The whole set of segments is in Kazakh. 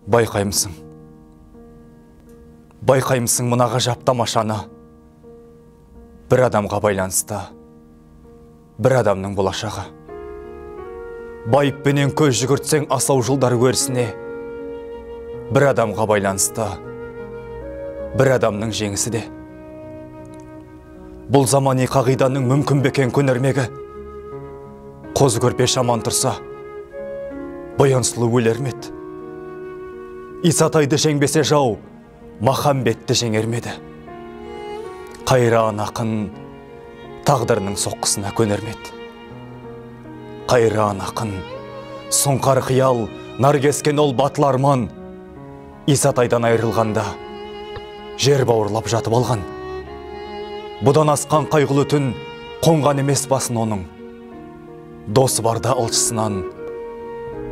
Байқаймысың мына ғажап тамашаны. Бір адамға байланысты, бір адамның болашағы. Байыппенен көз жүгіртсең асау жылдар өрісіне, бір адамға байланысты, бір адамның жеңісі де. Бұл замани қағиданың мүмкін бекен көнермегі. Қозы көрпе шаман тұрса, баянсылу өлермеді. Исатайды жеңбесе жау, Махамбетті жеңермеді. Қайран ақын тағдырының соққысына көнермеді. Қайран ақын сұңқар қиял, наркескен ол батыл арман, Исатайдан айырылғанда жер бауырлап жатып алған. Бұдан асқан қайғылы түн қонған емес басын оның. Досы барда алшысынан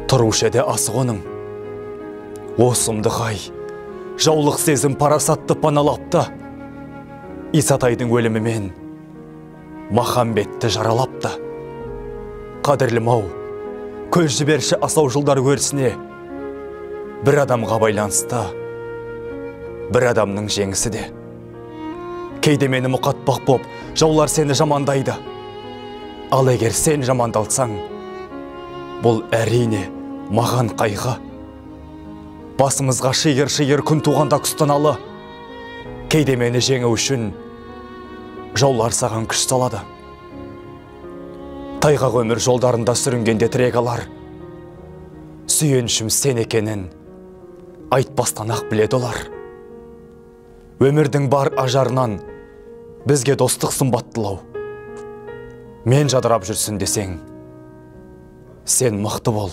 тұрушы еді асық оның. Осымды қай, жаулық сезім парасатты паналапты. Исатайдың өлімімен Махамбетті жаралапты. Қадірлім ау, көз жіберші асау жылдар өрісіне, бір адамға байланысты, бір адамның жеңісі де. Кейде мені мұқатпақ боп, жаулар сені жамандайды. Ал егер сен жамандалсаң, бұл әрине маған қайғы. Басымызға шиыр-шиыр күн туғанда күстаналы. Кейде мені жеңу үшін жаулар саған күш салады. Тайғақ өмір жолдарында сүрінгенде тірек алар. Сүйенішім сен екенін айтпастан ақ біледі олар. Өмірдің бар ажарынан бізге достық сымбаттылау. Мен жадырап жүрсін десең, сен мықты бол,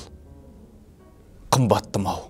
қымбаттым ау.